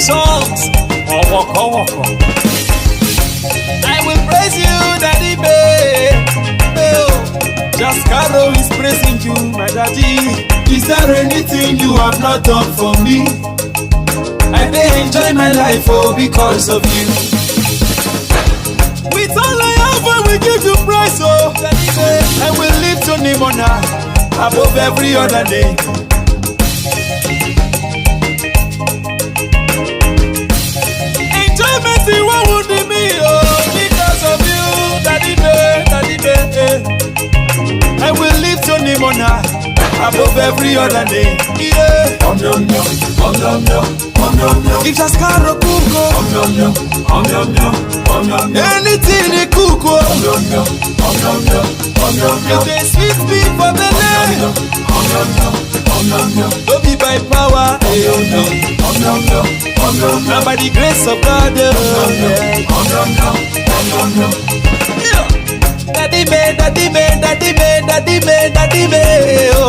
songs. I will praise you, Daddy Bay. Just Caro is praising you, my daddy. Is there anything you have not done for me? I may enjoy my life, oh, because of you. With all I have, I will give you praise, oh, Daddy Bay. I will lift your name on high, above every other name. Enjoyment in what would be me, oh, because of you, Daddy Bay, Daddy Bay. I will lift your name on high, above every other name. Yeah. If just Caro Kuko, anything they cook, if they sweet me for the name, don't be by power, not by the grace of God. Daddy me, daddy me, daddy me, daddy me, daddy me, oh.